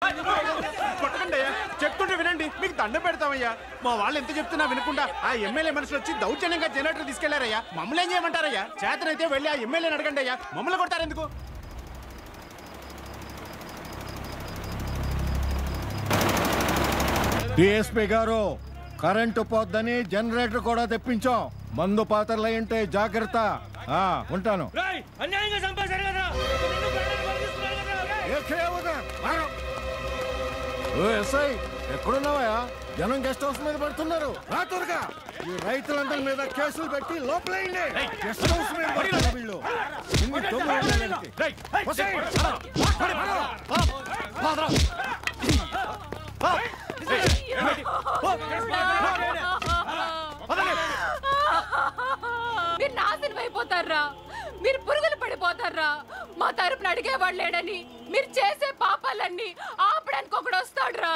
కొట్టకండి అయ్యా, చెప్తుంటే వినండి, మీకు దండం పెడతామయ్యా. మా వాళ్ళు ఎంత చెప్తున్నా వినకుండా ఆ ఎమ్మెల్యే మనుషులు వచ్చి దౌర్జన్యంగా జనరేటర్ తీసుకెళ్లారయ్యా. మమ్మల్ని ఏం చేయమంటారయ్యా? చేతనైతే వెళ్ళి ఆ ఎమ్మెల్యేని అడగండి అయ్యా, మమ్మల్ని కొడతారు ఎందుకు? డిఎస్పీ గారు, కరెంటు పోద్దని జనరేటర్ కూడా తెప్పించాం. మందు పాత్రలు అయింటే జాగ్రత్త. ఉంటాను. ఎస్ఐ ఎక్కడున్నావా? జనం గెస్ట్ హౌస్ మీద పడుతున్నారు. రాత్రుగా ఈ రైతులందరి మీద కేసులు పెట్టి లోపలైంది. గెస్ట్ హౌస్ మీద పడుతున్నారు వీళ్ళు. మీరు నాశనం అయిపోతారా? మీరు పురుగులు పడిపోతారా? మా తరపున అడిగేవాడు లేడని మీరు చేసే పాపాలన్నీ ఆపడానికి ఒకడు వస్తాడురా.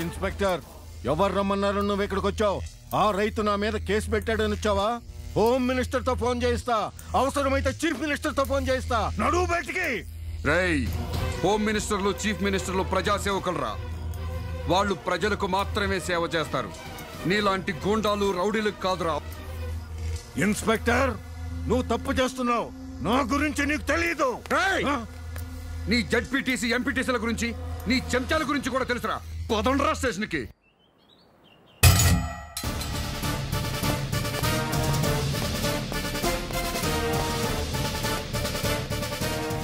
ఇన్స్పెక్టర్, ఎవరు రమ్మన్నారు? నువ్వు ఇక్కడికి వచ్చావు? ఆ రైతు నా మీద కేసు పెట్టాడని వచ్చావా? హోమ్ మినిస్టర్ తో ఫోన్ చేయిస్తా, అవసరమైతే చీఫ్ మినిస్టర్ తో ఫోన్ చేయిస్తా. నడువు బయటికి. రేయ్, హోమ్ మినిస్టర్లు చీఫ్ మినిస్టర్లు ప్రజాసేవకులరా. వాళ్ళు ప్రజలకు మాత్రమే సేవ చేస్తారు, నీలాంటి గూండాలు రౌడీలకు కాదురా. ఇన్స్పెక్టర్, నువ్వు తప్పు చేస్తున్నావు. నా గురించి నీకు తెలీదు. నీ జడ్పీటీసీ ఎంపీటీసీల గురించి, నీ చెంచాల గురించి కూడా తెలుసురా. పదండ్రా స్టేషన్కి.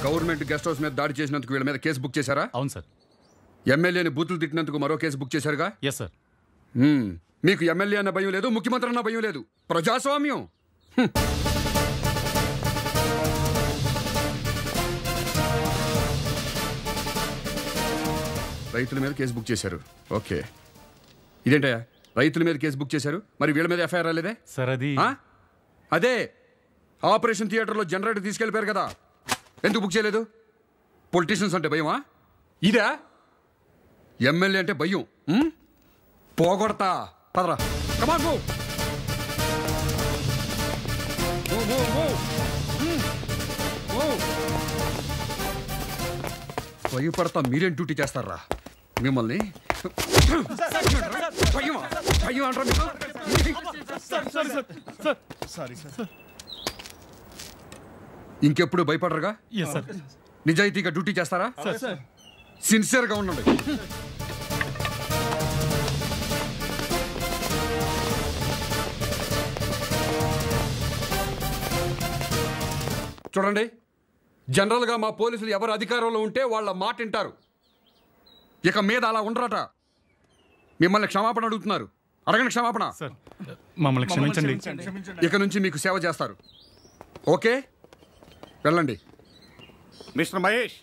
గవర్నమెంట్ గెస్ట్ హౌస్ మీద దాడి చేసినందుకు వీళ్ళ మీద కేసు బుక్ చేశారా? అవును సార్. ఎమ్మెల్యేని బూతులు తిట్టినందుకు మరో కేసు బుక్ చేశారుగా? Yes sir. మీకు ఎమ్మెల్యే అన్న భయం లేదు, ముఖ్యమంత్రి అన్న భయం లేదు. ప్రజాస్వామ్యం. రైతుల మీద కేసు బుక్ చేశారు. ఓకే, ఇదేంటయ్యా రైతుల మీద కేసు బుక్ చేశారు, మరి వీళ్ళ మీద ఎఫ్ఐఆర్ రాలేదే? సార్ అది అదే ఆపరేషన్ థియేటర్లో జనరేటర్ తీసుకెళ్ళిపోయారు కదా, ఎందుకు బుక్ చేయలేదు? పొలిటీషియన్స్ అంటే భయమా? ఇదా ఎమ్మెల్యే అంటే భయం? పోగొడతా, పదరా. Come on move. భయపడతా మీరేం డ్యూటీ చేస్తారా? మిమ్మల్ని ఇంకెప్పుడు భయపడరుగా? నిజాయితీగా డ్యూటీ చేస్తారా? సిన్సియర్గా ఉండండి. చూడండి, జనరల్గా మా పోలీసులు ఎవరు అధికారంలో ఉంటే వాళ్ళ మాట వింటారు. ఇక మీద అలా ఉండరట. మిమ్మల్ని క్షమాపణ అడుగుతున్నారు, అడగండి క్షమాపణ. మమ్మల్ని క్షమించండి. ఇక నుంచి మీకు సేవ చేస్తారు. ఓకే, వెళ్ళండి. మిస్టర్ మహేష్,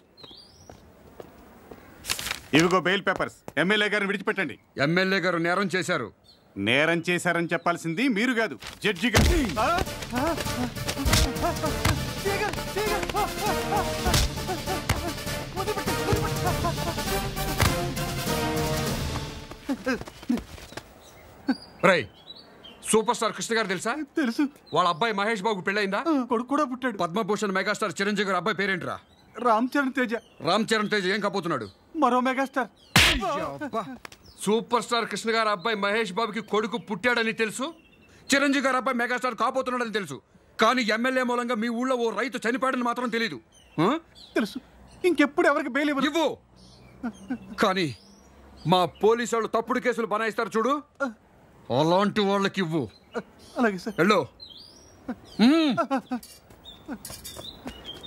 ఇవిగో బెయిల్ పేపర్స్. ఎమ్మెల్యే గారిని విడిచిపెట్టండి. ఎమ్మెల్యే గారు నేరం చేశారు. నేరం చేశారని చెప్పాల్సింది మీరు కాదు, జడ్జి గారు. రై, సూపర్ స్టార్ కృష్ణ గారు తెలుసా? తెలుసు. వాళ్ళ అబ్బాయి మహేష్ బాబు పెళ్ళైందా? కొడుకు కూడా పుట్టాడు. పద్మభూషణ్ మెగాస్టార్ చిరంజీవి గారు అబ్బాయి పేరేంట్రా? రామ్ చరణ్ తేజ. రామ్ చరణ్ తేజ ఏం కాబోతున్నాడు? మరో మెగాస్టార్. సూపర్ స్టార్ కృష్ణ గారు అబ్బాయి మహేష్ బాబుకి కొడుకు పుట్టాడని తెలుసు, చిరంజీవి గారు అబ్బాయి మెగాస్టార్ కాబోతున్నాడని తెలుసు. కానీ ఎమ్మెల్యే మూలంగా మీ ఊళ్ళో ఓ రైతు చనిపోయాడని మాత్రం తెలీదు. తెలుసు. ఇంకెప్పుడు ఎవరికి బెయిల్ ఇవ్వు. కానీ మా పోలీసు వాళ్ళు తప్పుడు కేసులు బనాయిస్తారు చూడు, అలాంటి వాళ్ళకి ఇవ్వు. అలాగే సార్. వెళ్ళు.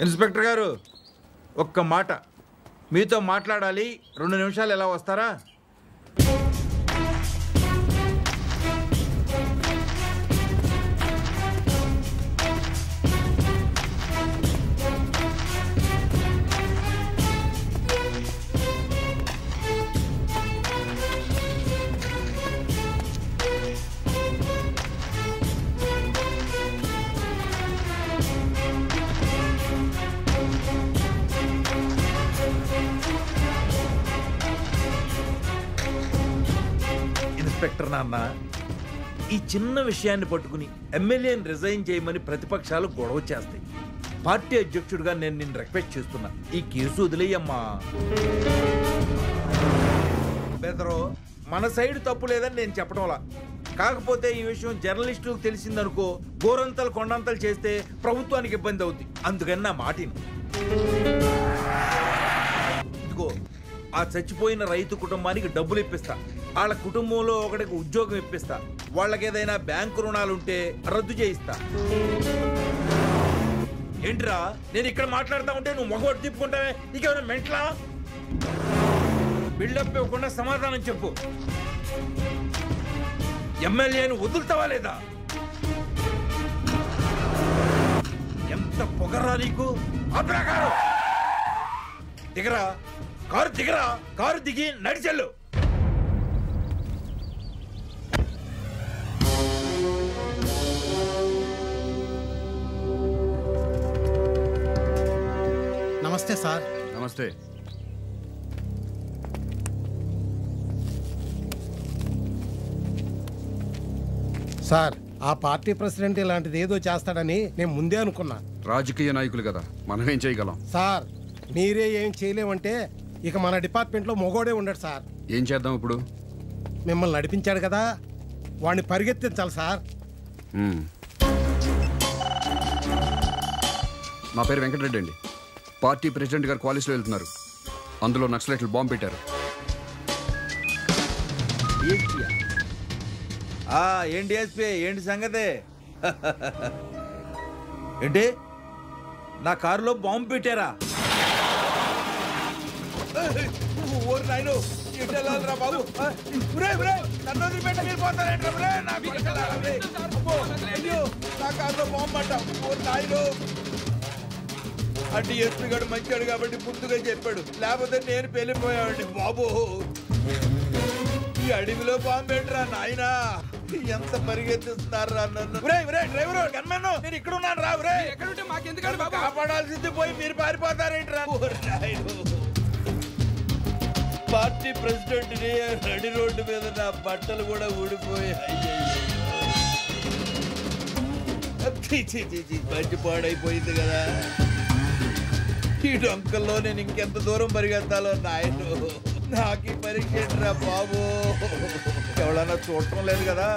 ఇన్స్పెక్టర్ గారు, ఒక్క మాట. మీతో మాట్లాడాలి, 2 నిమిషాలు ఎలా వస్తారా? ఇన్స్పెక్టర్ నాన్న, ఈ చిన్న విషయాన్ని పట్టుకుని ఎమ్మెల్యేని రిజైన్ చేయమని ప్రతిపక్షాలు గొడవ చేస్తాయి. పార్టీ అధ్యక్షుడిగా నేను నిన్ను రిక్వెస్ట్ చేస్తున్నా, ఈ కేసు వదిలేయమ్మా. బెదరో మన సైడ్ తప్పు లేదని నేను చెప్పడంలా. కాకపోతే ఈ విషయం జర్నలిస్టులకు తెలిసిందనుకో, గోరంతలు కొండంతలు చేస్తే ప్రభుత్వానికి ఇబ్బంది అవుతుంది. అందుకని నా మాటిను. ఇదిగో, ఆ చచ్చిపోయిన రైతు కుటుంబానికి డబ్బులు ఇప్పిస్తా, వాళ్ళ కుటుంబంలో ఒకటికి ఉద్యోగం ఇప్పిస్తా, వాళ్ళకి ఏదైనా బ్యాంకు రుణాలుంటే రద్దు చేయిస్తా. ఏంట్రా నేను ఇక్కడ మాట్లాడుతా ఉంటే నువ్వు మొగోటి తిప్పుకుంటావే? నీకేమైనా మెంట్లా? బిల్డప్ ఇవ్వకుండా సమాధానం చెప్పు. ఎమ్మెల్యేను వదులుతావా లేదా? ఎంత పొగరా నీకు? కారు దిగరా, కారు దిగరా, కారు దిగి నడిచెళ్ళు. నమస్తే సార్. నమస్తే. సార్, ఆ పార్టీ ప్రెసిడెంట్ ఇలాంటిది ఏదో చేస్తాడని నేను ముందే అనుకున్నా. రాజకీయ నాయకులు కదా, మనం ఏం చేయగలం? సార్, మీరే ఏం చేయలేమంటే ఇక మన డిపార్ట్మెంట్లో మొగోడే ఉండడు సార్. ఏం చేద్దాం ఇప్పుడు? మిమ్మల్ని నడిపించాడు కదా, వాడిని పరిగెత్తించాలి సార్. నా పేరు వెంకటరెడ్డి అండి. పార్టీ ప్రెసిడెంట్ గారు క్వాలిస్లో వెళ్తున్నారు. అందులో నక్సలైట్లు బాంబు పెట్టారు. ఏంటి ఎస్పీ, ఏంటి సంగతే? ఏంటి నా కారులో బాంబు పెట్టారా? బాబు నన్ను వదిలిపెట్టి వెళ్ళిపోతారేంట్రా? నా కారులో బాంబు పట్టాం. ఆ డిఎస్పీ గారు మంచాడు కాబట్టి ముందుగా చెప్పాడు, లేకపోతే నేను పెళ్ళిపోయావండి బాబు. ఈ అడవిలో బాంబు పెట్టరా నాయనా? ఎంత పరిగెత్తిస్తున్నారా నన్ను? డ్రైవరు గన్మన్ను, నేను ఇక్కడ ఉన్నాను రా. కాపాడాల్సింది పోయి మీరు పారిపోతారేంట్రా? పార్టీ ప్రెసిడెంట్ ని నడి రోడ్డు మీద నా బట్టలు కూడా ఊడిపోయాయి. మంచి పాడైపోయింది కదా. ఈ డొంకల్లో నేను ఇంకెంత దూరం పరిగెత్తాలో నాయను. నాకు ఈ పరీక్ష ఏంట్రా బాబు? ఎవడన్నా చూడటం లేదు కదా.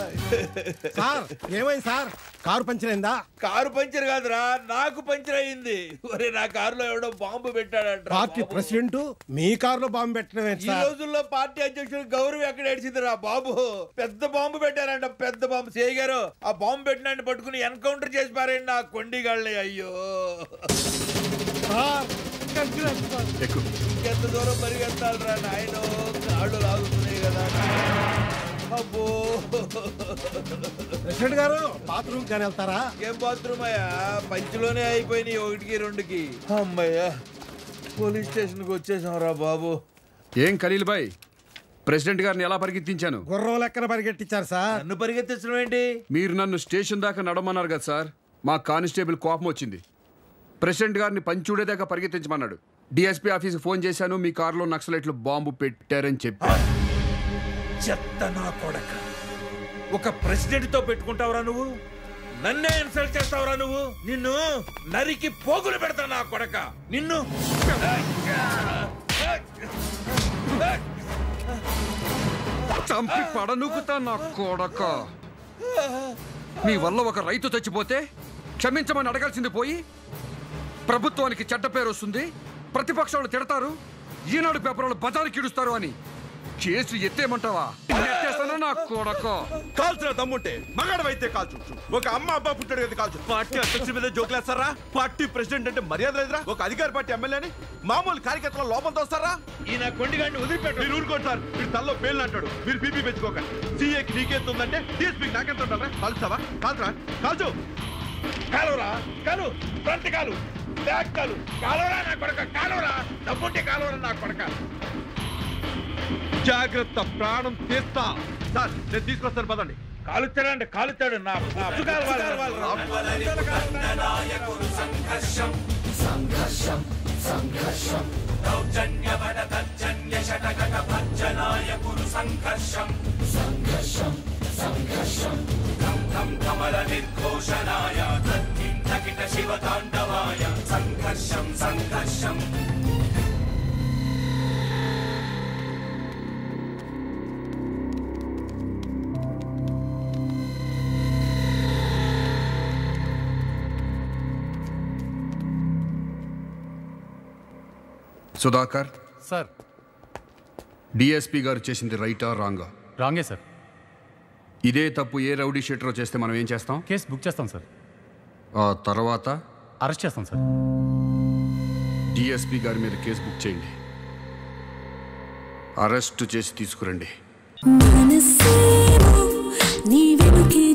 సార్, ఏమైంది సార్? కారు పంచర్ అయిందా? కారు పంచర్ కాదురా, నాకు పంచర్ అయింది. ఒరే, నా కారులో ఎవడో బాంబు పెట్టాడంట. పార్టీ ప్రెసిడెంట్ మీ కారులో బాంబు పెట్టడం ఈ రోజుల్లో పార్టీ అధ్యక్షుడు గౌరవం ఎక్కడ ఏడ్చిందిరా బాబు? పెద్ద బాంబు పెట్టారంట, పెద్ద బాంబు. సేయ్ గారు, ఆ బాంబు పెట్టినాన్ని పట్టుకుని ఎన్కౌంటర్ చేసి పారండి నా కొండిగాళ్ళని. అయ్యో, ఇంకెంత దూరం పరిగెత్తాలరా నాయన? కాళ్ళు లాగుతున్నాయి కదా. అబ్బో, ప్రెసిడెంట్ గారు బాత్రూమ్ కానీ వెళ్తారా? ఏం బాత్రూమ్ అయ్యా? పంచులోనే అయిపోయినాయి 1కి 2కి. అమ్మయ్యా, పోలీస్ స్టేషన్కి వచ్చేసాంరా బాబు. ఏం ఖలీల్ భాయ్, ప్రెసిడెంట్ గారిని ఎలా పరిగెత్తించాను? గుర్రం లెక్కన పరిగెట్టించారు సార్. నన్ను పరిగెత్తించడం ఏంటి? మీరు నన్ను స్టేషన్ దాకా నడమన్నారు కదా సార్. మా కానిస్టేబుల్ కోపం వచ్చింది. ప్రెసిడెంట్ గారిని పంచుడేదాకా పరిగెత్తించమన్నాడు. డిఎస్పీ ఆఫీస్కి ఫోన్ చేశాను, మీ కారులో నక్సలైట్లు బాంబు పెట్టారని చెప్పి. చెత్త నా కొడక, ఒక ప్రెసిడెంట్ తో పెట్టుకుంటావురా నువ్వు? నన్నే ఇన్సల్ట్ చేస్తావురా నువ్వు? నిన్ను నరికి పోగులు పెడతా నా కొడక, నిన్ను. చంపి పడనుకుతా నా కొడక. మీ వల్ల ఒక రైతు చచ్చిపోతే క్షమించమని అడగాల్సింది పోయి ప్రభుత్వానికి చెడ్డ పేరు వస్తుంది, ప్రతిపక్షాలు తిడతారు, ఈనాడు పేపర్లు బజారు కిడుస్తారు అని కేసు ఎత్తేమంటావా? చంపేస్తాను నా కొడక. కాల్చిన దమ్ముంటే మగాడవైతే కాల్చు. ఒక అమ్మ అబ్బా పుట్టాడు కదా కాల్చు. పార్టీ అధ్యక్షుడి మీద జోకులేస్తారా? పార్టీ ప్రెసిడెంట్ అంటే మర్యాద లేదురా? ఒక అధికార పార్టీ ఎమ్మెల్యేని మామూలు కార్యకర్తల లోపం తోస్తారా? ఈయన కొండిగాడిని వదిలిపెట్టు. మీరు ఊరుకోండి సార్. మీరు తల్లో పేర్లు అంటాడు. మీరు బీపీ పెంచుకోకండి. సీఏకి నీకెంత ఉందంటే డిఎస్పీకి నాకెంత ఉంటారా? కాల్చుతావా? కాల్చరా? కాల్చు. కాలువరా కాలు. ఫ్రంట్ కాలు, బ్యాక్ కాలు. కాలువరా నా కొడక, కాలువరా. దమ్ముంటే కాలువరా నా కొడక. జాగ్రత్త, ప్రాణం తీస్తా. సార్ నేను తీసుకొస్తాను పదండి. కాలుతాడండి, కాలుతాడు. నా కమల నిర్ఘోషణాయ తక్కిట శివతాండవాయ సంఘర్షం సంఘర్షం. సుధాకర్ సార్. డిఎస్పీ గారు చేసింది రైటా రాంగా? రాంగే సార్. ఇదే తప్పు ఏ రౌడీ షీటరో చేస్తే మనం ఏం చేస్తాం? కేసు బుక్ చేస్తాం సార్. ఆ తర్వాత అరెస్ట్ చేస్తాం సార్. డిఎస్పీ గారి మీద కేసు బుక్ చేయండి. అరెస్ట్ చేసి తీసుకురండి. మనసేమో నీ వెనుకే